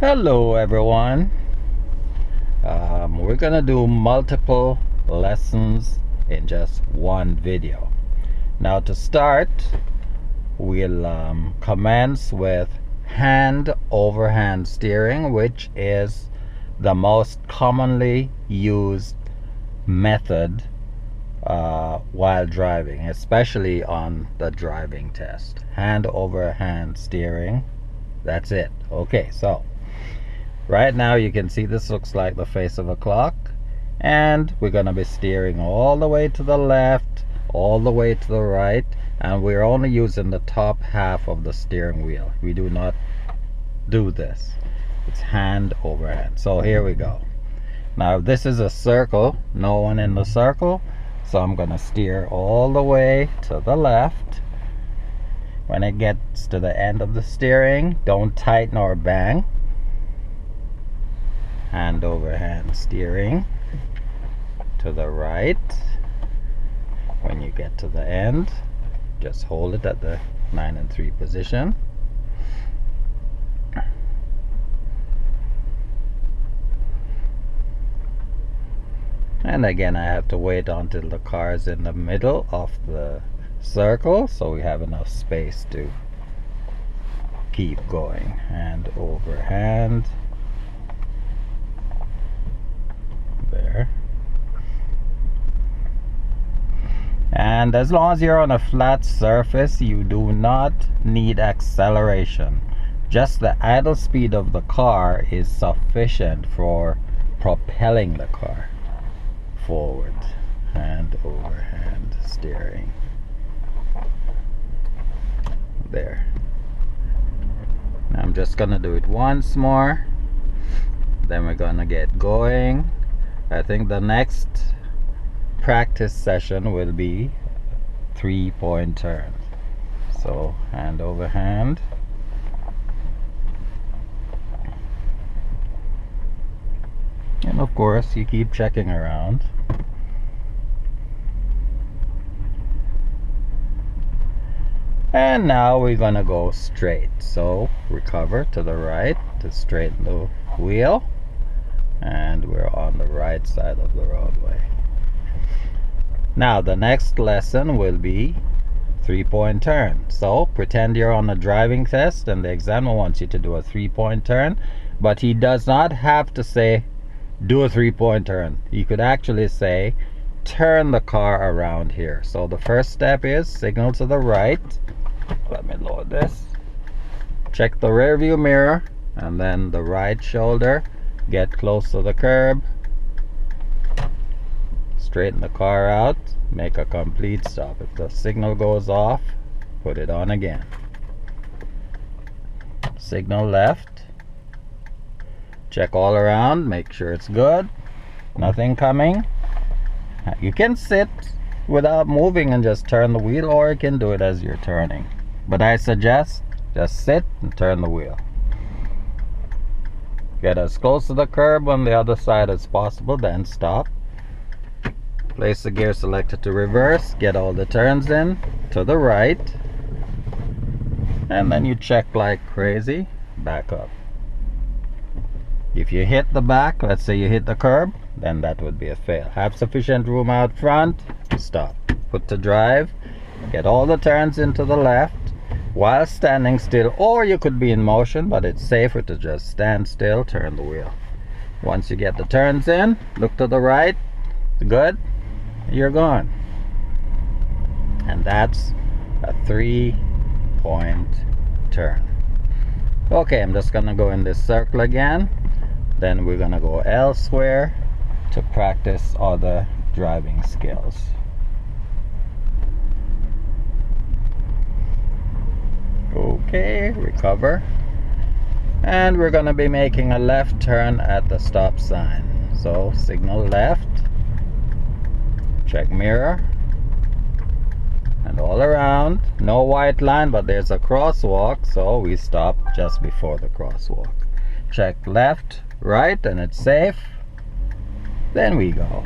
Hello everyone. We're gonna do multiple lessons in just one video. Now to start, we'll commence with hand over hand steering, which is the most commonly used method while driving, especially on the driving test. Hand over hand steering, that's it. Okay, so right now you can see this looks like the face of a clock, and we're going to be steering all the way to the left, all the way to the right, and we're only using the top half of the steering wheel. We do not do this. It's hand over hand. So here we go. Now this is a circle, no one in the circle, so I'm going to steer all the way to the left. When it gets to the end of the steering, don't tighten or bang. Hand over hand steering to the right. When you get to the end, just hold it at the 9 and 3 position. And again, I have to wait until the car is in the middle of the circle, so we have enough space to keep going. Hand over hand. There. And as long as you're on a flat surface, you do not need acceleration. Just the idle speed of the car is sufficient for propelling the car forward. Hand over hand steering. There. Now I'm just gonna do it once more, then we're gonna get going. I think the next practice session will be 3-point turn. So hand over hand. And of course you keep checking around. And now we're gonna go straight. So recover to the right to straighten the wheel. And we're on the right side of the roadway. Now the next lesson will be 3-point turn. So pretend you're on a driving test and the examiner wants you to do a 3-point turn, but he does not have to say do a 3-point turn. You could actually say turn the car around here. So the first step is signal to the right. Let me load this. Check the rear view mirror and then the right shoulder. Get close to the curb. Straighten the car out. Make a complete stop. If the signal goes off, put it on again. Signal left. Check all around. Make sure it's good. Nothing coming. You can sit without moving and just turn the wheel, or you can do it as you're turning. But I suggest just sit and turn the wheel. Get as close to the curb on the other side as possible, then stop. Place the gear selector to reverse, get all the turns in to the right, and then you check like crazy, back up. If you hit the back, let's say you hit the curb, then that would be a fail. Have sufficient room out front, stop. Put to drive, get all the turns into the left while standing still, or you could be in motion, but it's safer to just stand still, turn the wheel. Once you get the turns in, look to the right, good, you're gone. And that's a 3-point turn. Okay, I'm just gonna go in this circle again, then we're gonna go elsewhere to practice other driving skills. Okay, recover. And we're gonna be making a left turn at the stop sign. So signal left. Check mirror. And all around. No white line, but there's a crosswalk, so we stop just before the crosswalk. Check left, right, and it's safe. Then we go.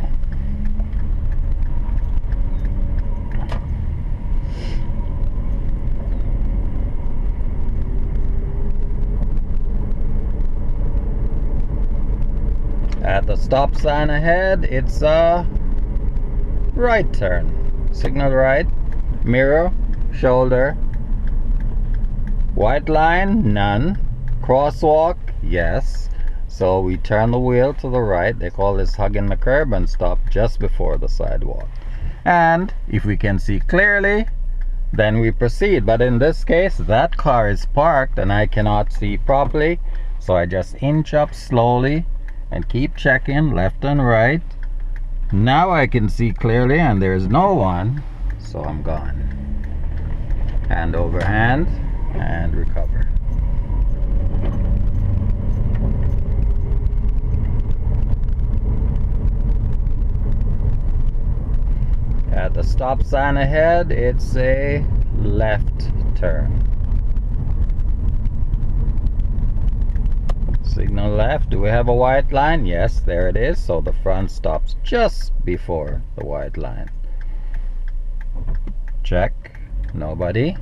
At the stop sign ahead, it's a right turn. Signal right, mirror, shoulder. White line, none. Crosswalk, yes. So we turn the wheel to the right. They call this hugging the curb, and stop just before the sidewalk. And if we can see clearly, then we proceed. But in this case, that car is parked and I cannot see properly. So I just inch up slowly and keep checking left and right. Now I can see clearly and there's no one, so I'm gone. Hand over hand and recover. At the stop sign ahead, it's a left turn. Signal left. Do we have a white line? Yes, there it is. So the front stops just before the white line. Check. Nobody.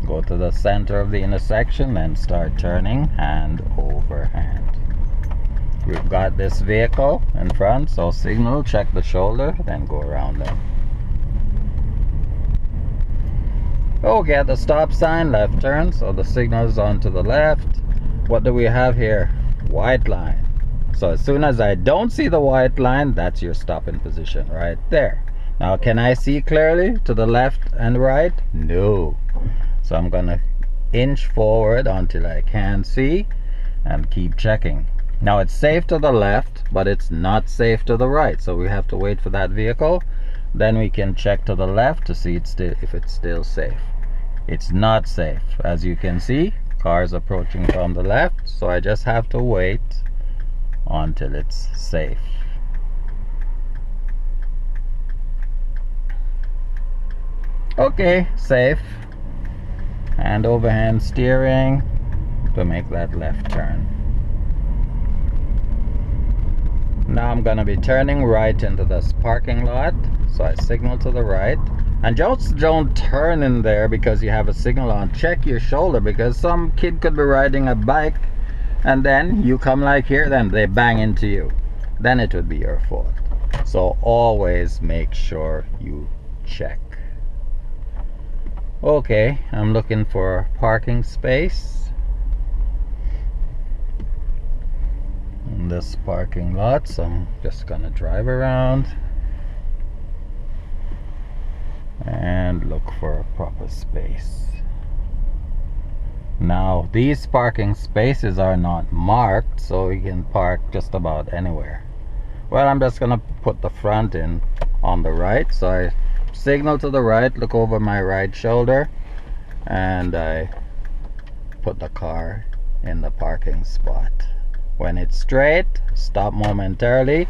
Go to the center of the intersection and start turning hand over hand. We've got this vehicle in front, so signal, check the shoulder, then go around them. Okay, at the stop sign, left turn, so the signal is on to the left. What do we have here? White line. So as soon as I don't see the white line, that's your stopping position right there. Now, can I see clearly to the left and right? No. So I'm gonna inch forward until I can see and keep checking. Now it's safe to the left, but it's not safe to the right. So we have to wait for that vehicle. Then we can check to the left to see if it's still safe. It's not safe. As you can see, cars approaching from the left. So I just have to wait until it's safe. Okay, safe. Hand over hand steering to make that left turn. Now I'm gonna be turning right into this parking lot. So I signal to the right. And just don't turn in there because you have a signal on. Check your shoulder, because some kid could be riding a bike and then you come like here, then they bang into you. Then it would be your fault. So always make sure you check. Okay, I'm looking for a parking space in this parking lot, so I'm just gonna drive around and look for a proper space. Now these parking spaces are not marked, so you can park just about anywhere. Well, I'm just gonna put the front in on the right, so I signal to the right, look over my right shoulder, and I put the car in the parking spot. When it's straight, stop momentarily,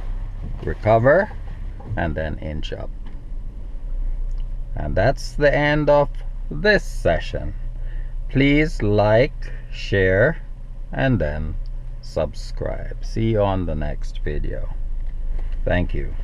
recover, and then inch up. And that's the end of this session. Please like, share, and then subscribe. See you on the next video. Thank you.